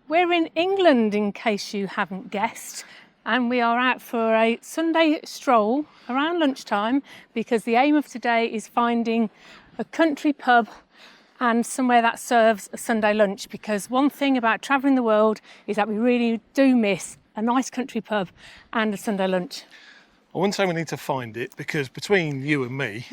We're in England, in case you haven't guessed, and we are out for a Sunday stroll around lunchtime because the aim of today is finding a country pub and somewhere that serves a Sunday lunch, because one thing about travelling the world is that we really do miss a nice country pub and a Sunday lunch. I wouldn't say we need to find it, because between you and me,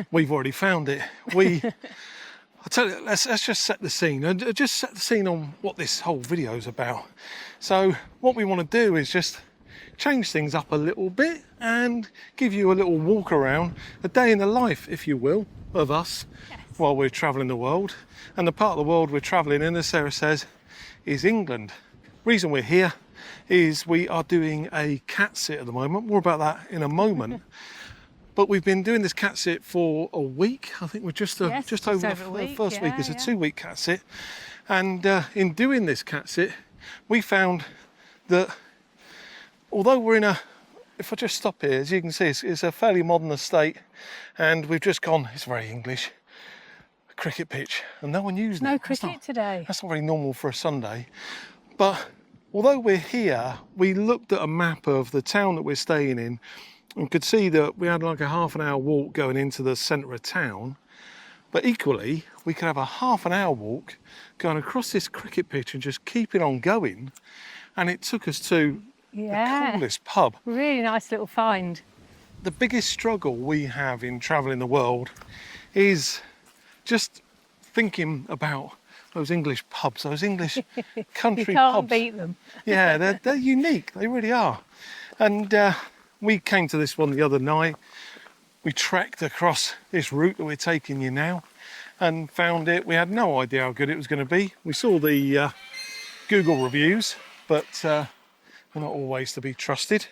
we've already found it. I'll tell you, let's just set the scene, and just set the scene on what this whole video is about. So what we want to do is just change things up a little bit and give you a little walk around, a day in the life, if you will, of us. Yes. While we're travelling the world. And the part of the world we're travelling in, as Sarah says, is England. Reason we're here is we are doing a cat sit at the moment. More about that in a moment. But we've been doing this cat sit for a week. I think we're just over the first week. It's a 2-week cat sit. And in doing this cat sit, we found that although we're in if I just stop here, as you can see, it's a fairly modern estate. And we've just gone, it's very English, a cricket pitch. And no one used it. No cricket today. That's not very normal for a Sunday. But although we're here, we looked at a map of the town that we're staying in and could see that we had like a half-an-hour walk going into the centre of town. But equally, we could have a half-an-hour walk going across this cricket pitch and just keeping on going. And it took us to the coolest pub. Really nice little find. The biggest struggle we have in travelling the world is just thinking about those English pubs, those English country pubs. You can't beat them. Yeah, they're unique, they really are. And we came to this one the other night. We trekked across this route that we're taking you now and found it. We had no idea how good it was going to be. We saw the Google reviews, but they're not always to be trusted.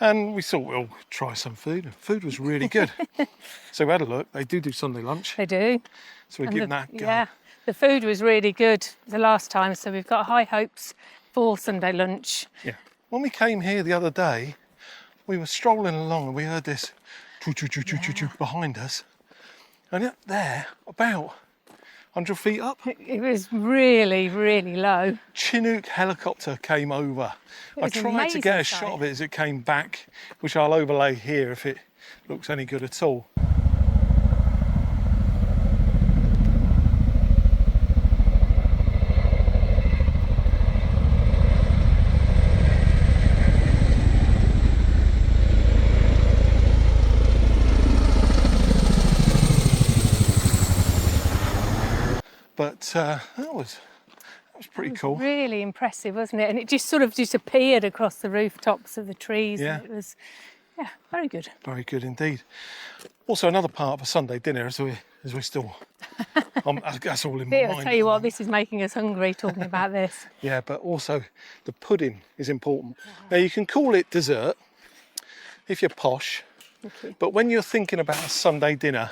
And we thought we'll try some food. And food was really good. So we had a look. They do Sunday lunch. They do. So we're giving that a go. Yeah, the food was really good the last time. So we've got high hopes for Sunday lunch. Yeah. When we came here the other day, we were strolling along and we heard this choo-choo-choo-choo-choo behind us. And up there, about 100 feet up. It was really, really low. Chinook helicopter came over. I tried to get a shot of it as it came back, which I'll overlay here if it looks any good at all. But that was pretty cool. Really impressive, wasn't it? And it just sort of disappeared across the rooftops of the trees. Yeah. And it was, very good. Very good indeed. Also, another part of a Sunday dinner as we're still. That's all in my mind. I'll tell you what, this is making us hungry talking about this. Yeah, but also the pudding is important. Now you can call it dessert if you're posh, but when you're thinking about a Sunday dinner,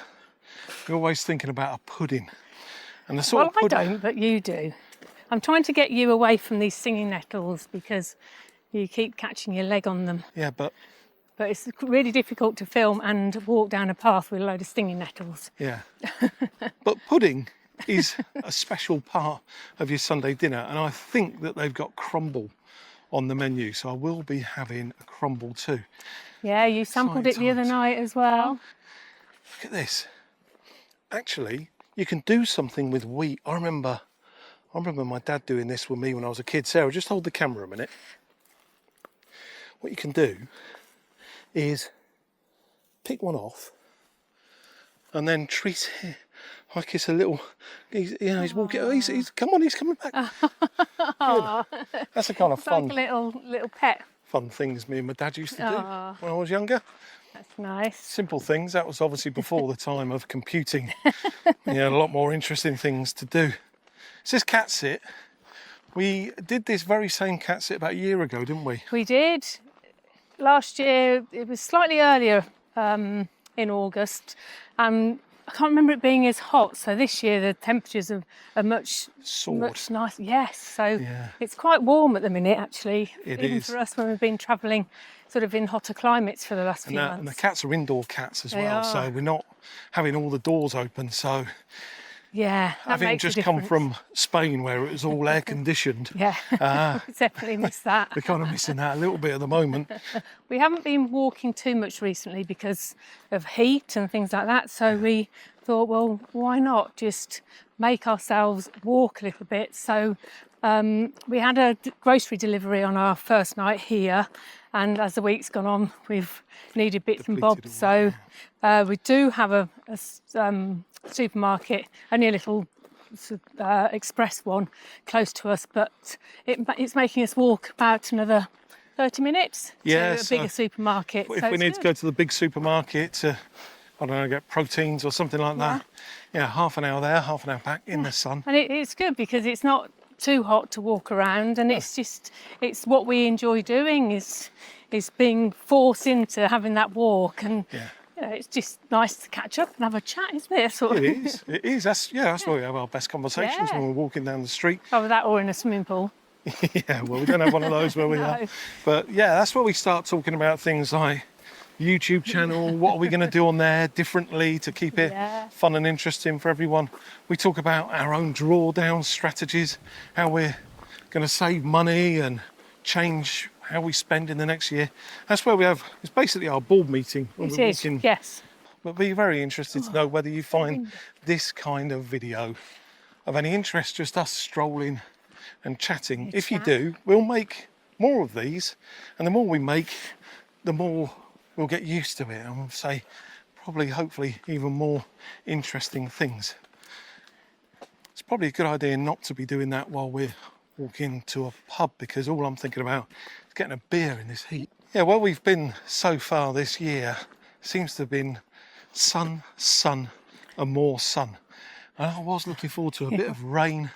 you're always thinking about a pudding. And the sort of pudding... I don't, but you do. I'm trying to get you away from these singing nettles because you keep catching your leg on them. Yeah, but it's really difficult to film and walk down a path with a load of stinging nettles. Yeah. But pudding is a special part of your Sunday dinner, and I think that they've got crumble on the menu, so I will be having a crumble too. Yeah, you sampled it the other night as well. Look at this. Actually, you can do something with wheat. I remember my dad doing this with me when I was a kid. Sarah, just hold the camera a minute. What you can do is pick one off and then treat it like it's a little, he's walking, he's come on, he's coming back. That's the kind of fun. Like a little pet. Fun things me and my dad used to do when I was younger. That's nice. Simple things. That was obviously before the time of computing. You had a lot more interesting things to do. It's this cat sit. We did this very same cat sit about a year ago, didn't we? We did. Last year, it was slightly earlier in August. I can't remember it being as hot. So this year the temperatures are much nicer. Yes, so it's quite warm at the minute actually. Even for us when we've been travelling sort of in hotter climates for the last few months. And the cats are indoor cats as well, so we're not having all the doors open. So Yeah, that Having makes a just come difference. from Spain where it was all air conditioned, Yeah, definitely miss that. we're kind of missing that a little bit at the moment. We haven't been walking too much recently because of heat and things like that. So we thought, well, why not just make ourselves walk a little bit? So we had a grocery delivery on our first night here. And as the week's gone on, we've needed bits and Depleted bobs. all So we do have a supermarket, only a little express one close to us, but it's making us walk about another 30 minutes Yeah, to a bigger supermarket. If so we it's need to good. go to the big supermarket to, I don't know, get proteins or something like that, yeah, half an hour there, half an hour back in the sun. And it's good because it's not too hot to walk around, and it's what we enjoy doing is being forced into having that walk, and Yeah. you know, it's just nice to catch up and have a chat, isn't it? It is. It is. That's where we have our best conversations, Yeah. when we're walking down the street. Either that or in a swimming pool. Yeah, well, we don't have one of those where we are. No. But yeah, that's where we start talking about things like YouTube channel, what are we going to do on there differently to keep it Yeah. fun and interesting for everyone. We talk about our own drawdown strategies, how we're going to save money and change how we spend in the next year. That's where it's basically our board meeting. When It we're is, walking. yes. But be very interested to know whether you find this kind of video of any interest, just us strolling and chatting. If you do, we'll make more of these, and the more we make, the more we'll get used to it, and we'll say probably, hopefully, even more interesting things. It's probably a good idea not to be doing that while we're walking to a pub, because all I'm thinking about is getting a beer in this heat. Yeah, where we've been so far this year seems to have been sun, and more sun. And I was looking forward to a bit of rain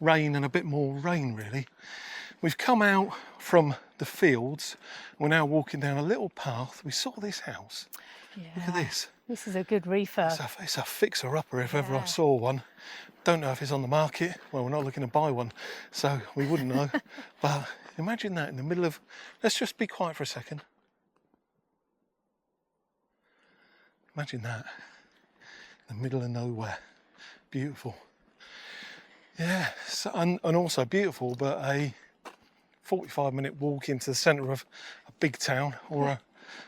and a bit more rain, really. We've come out from the fields. We're now walking down a little path. We saw this house. Yeah. Look at this. This is a good refurb. It's a fixer-upper if ever I saw one. Don't know if it's on the market. Well, we're not looking to buy one, so we wouldn't know. But imagine that in the middle of... Let's just be quiet for a second. Imagine that. In the middle of nowhere. Beautiful. Yeah, so, and also beautiful, but a 45-minute walk into the centre of a big town, or a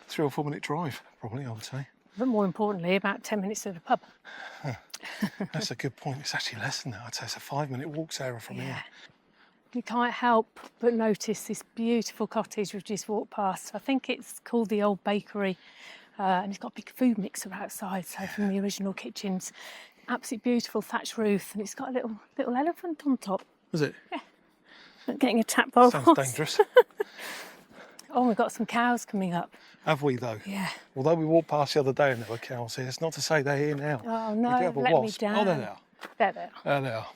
3 or 4 minute drive, probably, I would say. But more importantly, about 10 minutes to the pub. That's a good point. It's actually less than that. I'd say it's a 5-minute walk, Sarah, from here. You can't help but notice this beautiful cottage we've just walked past. I think it's called the Old Bakery, and it's got a big food mixer outside, so from the original kitchens. Absolutely beautiful thatched roof, and it's got a little elephant on top. Was it? Yeah. Getting attacked by a Sounds horse. dangerous. Oh, we've got some cows coming up. Have we, though? Yeah. Although we walked past the other day and there were cows here, it's not to say they're here now. Oh, We no, do have a let me wasp. down. Oh, there they are. There they are. There they are.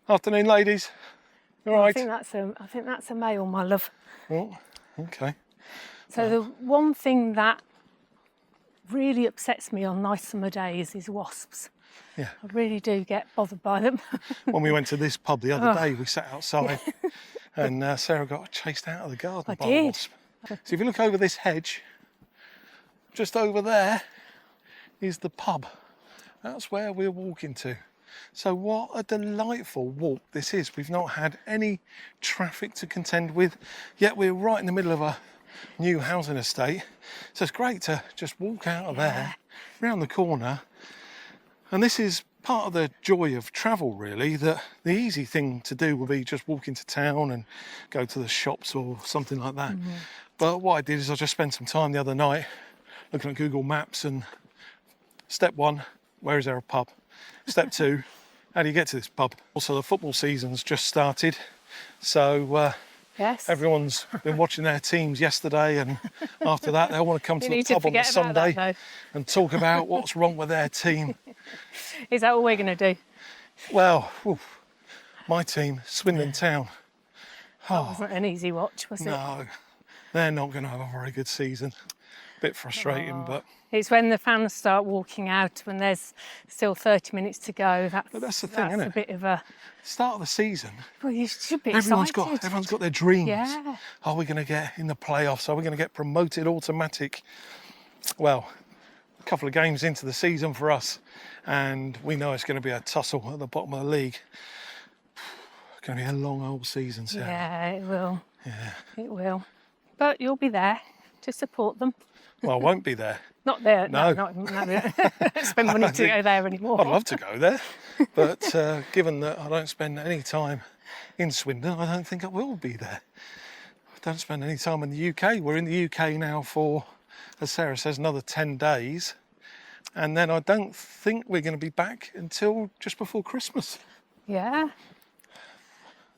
Afternoon, ladies. All right. I think that's a male, my love. Oh, okay. So the one thing that really upsets me on nice summer days is wasps. Yeah. I really do get bothered by them. When we went to this pub the other day, we sat outside and Sarah got chased out of the garden by a wasp. So if you look over this hedge, just over there is the pub. That's where we're walking to. So what a delightful walk this is. We've not had any traffic to contend with, yet we're right in the middle of a new housing estate. So it's great to just walk out of there, round the corner. And this is part of the joy of travel, really, that the easy thing to do would be just walk into town and go to the shops or something like that. But what I did is I just spent some time the other night looking at Google Maps, and step 1, where is there a pub? Step 2, how do you get to this pub? Also, the football season's just started, so Yes. everyone's been watching their teams yesterday, and after that they'll want to come to the need to pub on the forget about that, Sunday though. and talk about what's wrong with their team. Is that what we're going to do? Well, my team, Swindon Town. That wasn't an easy watch, was it? No, they're not going to have a very good season. Bit frustrating, but It's when the fans start walking out when there's still 30 minutes to go. that's the thing, isn't a it? bit of a... Start of the season, Well, you should be everyone's excited. got their dreams. Yeah. Are we going to get in the playoffs? Are we going to get promoted automatic? Well, couple of games into the season for us, and we know it's going to be a tussle at the bottom of the league. It's going to be a long old season, Sarah. Yeah, it will. Yeah. It will. But you'll be there to support them. Well, I won't be there. Not there. No. Not spend money to go there anymore. I'd love to go there, but given that I don't spend any time in Swindon, I don't think I will be there. I don't spend any time in the UK. We're in the UK now for, as Sarah says, another 10 days. And then I don't think we're going to be back until just before Christmas. Yeah,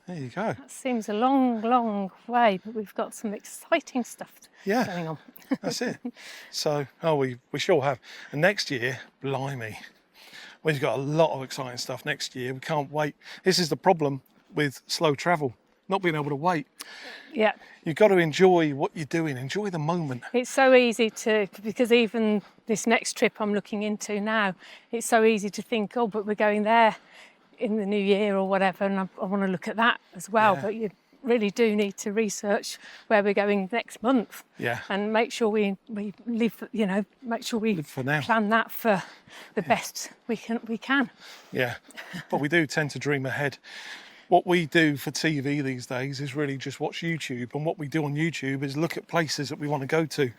There you go. that seems a long, long way, but we've got some exciting stuff Yeah. going on. That's it. So, we sure have. And next year, blimey, we've got a lot of exciting stuff next year. We can't wait. This is the problem with slow travel, not being able to wait. Yeah, You've got to enjoy what you're doing, enjoy the moment. it's so easy to, because even this next trip I'm looking into now, it's so easy to think, oh, but we're going there in the new year or whatever, and I want to look at that as well. Yeah. But you really do need to research where we're going next month. Yeah. And make sure we live, make sure we Live for now. plan that for the best we can. Yeah. But we do tend to dream ahead. What we do for TV these days is really just watch YouTube, and what we do on YouTube is look at places that we want to go to,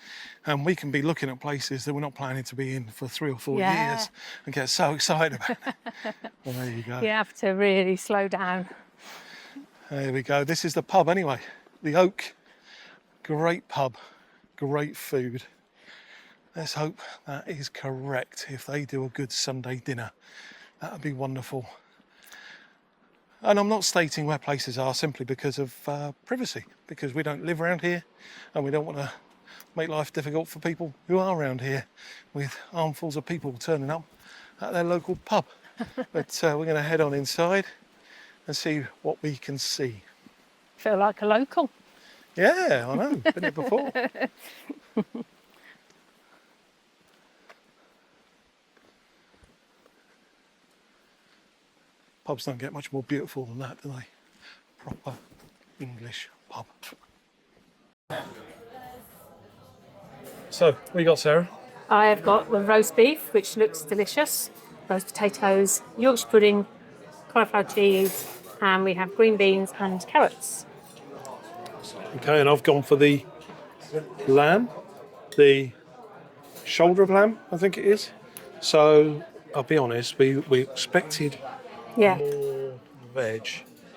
and we can be looking at places that we're not planning to be in for 3 or 4 Yeah. years and get so excited about it. Well, there you go. You have to really slow down. There we go. This is the pub anyway. The Oak. Great pub. Great food. Let's hope that is correct. If they do a good Sunday dinner, that would be wonderful. And I'm not stating where places are simply because of privacy, because we don't live around here and we don't want to make life difficult for people who are around here with armfuls of people turning up at their local pub. But we're going to head on inside and see what we can see. Feel like a local. Yeah, I know, been here before. Pubs don't get much more beautiful than that, do they? Proper English pub. So, what you got, Sarah? I have got the roast beef, which looks delicious, roast potatoes, Yorkshire pudding, cauliflower cheese, and we have green beans and carrots. Okay, and I've gone for the lamb, the shoulder of lamb, I think it is. So, I'll be honest, we expected Yeah, more veg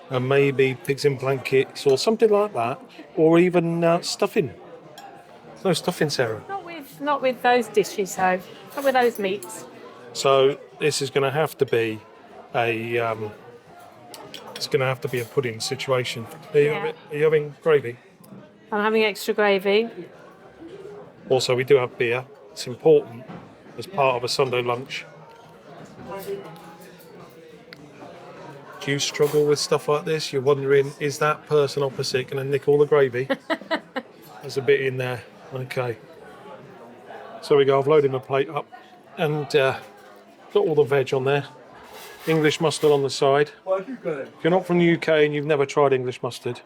and maybe pigs in blankets or something like that, or even stuffing. No stuffing, Sarah. not with those dishes though, not with those meats. So this is going to have to be a pudding situation. Are you having gravy? I'm having extra gravy. Also, we do have beer. It's important as part of a Sunday lunch. Do you struggle with stuff like this? You're wondering, is that person opposite going to nick all the gravy? There's a bit in there. Okay. So we go. I've loaded my plate up and got all the veg on there. English mustard on the side. If you're not from the UK and you've never tried English mustard,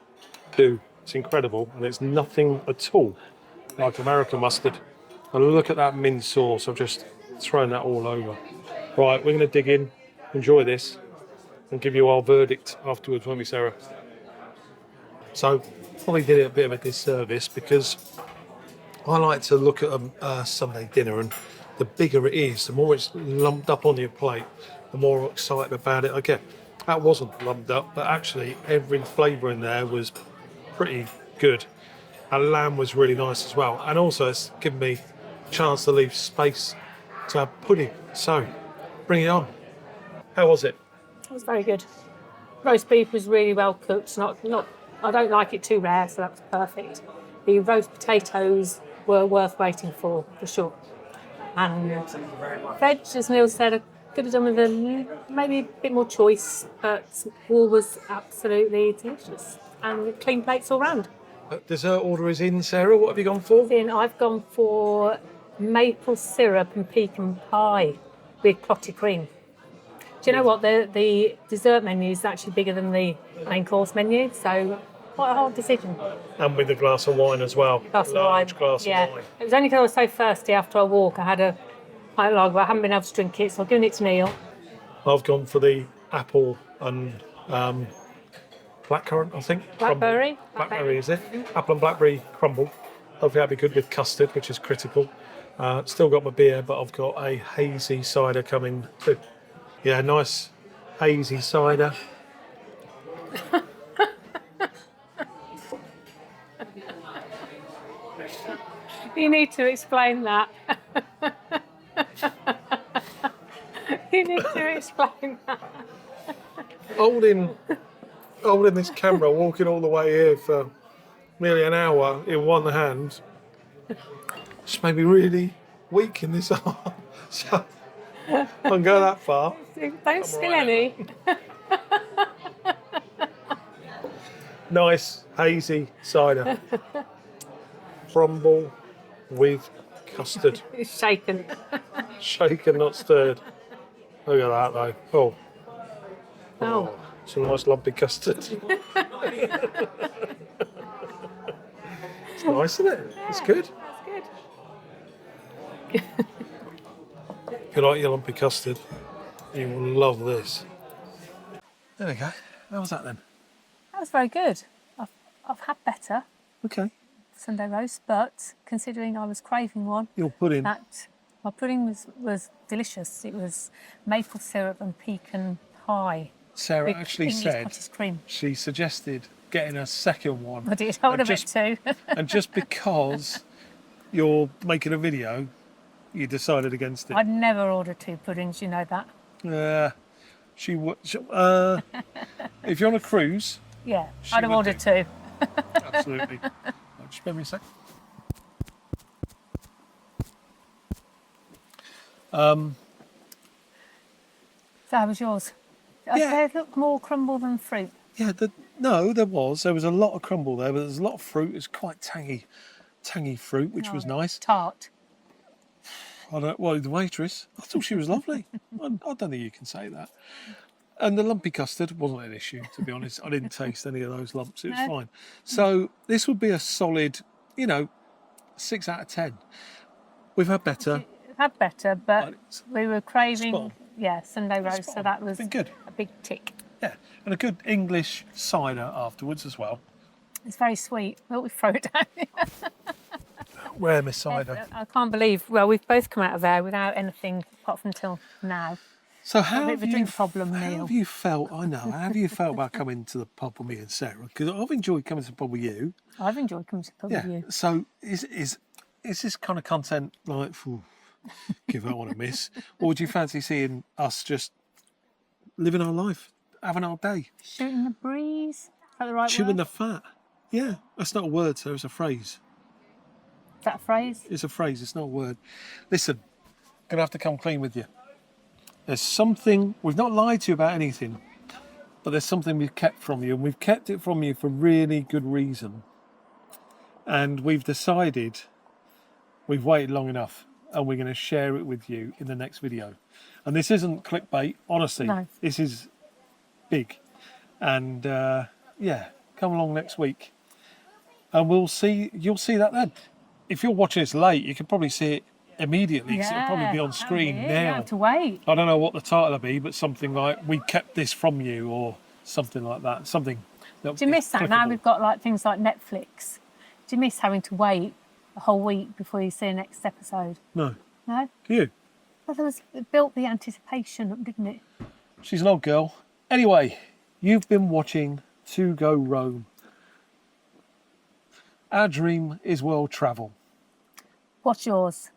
do. It's incredible, and it's nothing at all like American mustard. And look at that mint sauce. I've just thrown that all over. Right, we're going to dig in, enjoy this, and give you our verdict afterwards, won't we, Sarah? So, probably did it a bit of a disservice because I like to look at a Sunday dinner, and the bigger it is, the more it's lumped up on your plate, the more excited about it I get. That wasn't lumped up, but actually every flavour in there was pretty good. And lamb was really nice as well. And also it's given me a chance to leave space to have pudding. So, bring it on. How was it? It was very good. Roast beef was really well cooked. I don't like it too rare, so that was perfect. The roast potatoes were worth waiting for sure. And veg, as Neil said, I could have done with maybe a bit more choice, but all was absolutely delicious. And clean plates all round. Dessert order is in, Sarah. What have you gone for? Then I've gone for maple syrup and pecan pie with clotted cream. Do you know what? The dessert menu is actually bigger than the main course menu, so quite a hard decision. And with a glass of wine as well. Glass of Large wine. glass of wine. It was only because I was so thirsty after a walk. I had a I like, but I haven't been able to drink it, so I've given it to Neil. I've gone for the apple and blackcurrant, I think. Blackberry? Crumble. Blackberry, is it? Apple and blackberry crumble. Hopefully that'll be good with custard, which is critical. Still got my beer, but I've got a hazy cider coming too. Yeah, nice hazy cider. You need to explain that. You need to explain that. Holding this camera, walking all the way here for nearly an hour in one hand, just made me really weak in this arm. So I can't go that far. Don't spill any. Nice hazy cider. Crumble with custard. It's shaken. Shaken, not stirred. Look at that though. Oh. Oh. Some nice lumpy custard. It's nice, isn't it? It's good. That's good. If you like your lumpy custard, you will love this. There we go. How was that then? That was very good. I've had better Okay. Sunday roast, but considering I was craving one, Your pudding. my pudding was delicious. It was maple syrup and pecan pie. Sarah with actually English said cottage cream. she suggested getting a second one. I did. I would have it too. And just because you're making a video, you decided against it. I'd never order 2 puddings, you know that. She would. If you're on a cruise, Yeah, She I'd have would ordered do. 2. absolutely. Just bear me a sec. So how was yours? Yeah. They look more crumble than fruit. Yeah, no, there was. There was a lot of crumble there, but there's a lot of fruit. It's quite tangy fruit, which was nice. Tart. Well, the waitress, I thought she was lovely. I don't think you can say that. And the lumpy custard wasn't an issue, to be honest. I didn't taste any of those lumps. It was fine. So this would be a solid, 6 out of 10. We've had better. Had better, but we were craving, Spot Sunday roast, so that was been good. a big tick. Yeah, and a good English cider afterwards as well. It's very sweet. Well, we throw it down. Where Miss Cider? I can't believe, well, we've both come out of there without anything apart from till now. So how bit of a drink problem, how Neil. have you felt? I know. How have you felt about coming to the pub with me and Sarah? Because I've enjoyed coming to the pub with you. I've enjoyed coming to the pub Yeah. with you. So is this kind of content like, give that one a miss, or do you fancy seeing us just living our life, having our day, Shooting the breeze? Is that the right chewing word? the fat? Yeah, that's not a word, Sarah. It's a phrase. Is that a phrase? It's a phrase. It's not a word. Listen, gonna have to come clean with you. There's something we've not lied to you about anything, but there's something we've kept from you, and we've kept it from you for really good reason. And we've decided we've waited long enough, and we're going to share it with you in the next video. And this isn't clickbait, honestly. No. This is big. And come along next week, and you'll see that then. If you're watching this late, you can probably see it immediately, because it'll probably be on screen You now. have to wait. I don't know what the title will be, but something like "We kept this from you" or something like that. Something. Do you miss that? Now we've got like things like Netflix. Do you miss having to wait a whole week before you see the next episode? No. No? Do you? Well, it built the anticipation up, didn't it? She's an old girl. Anyway, you've been watching To Go Rome. Our dream is world travel. What's yours?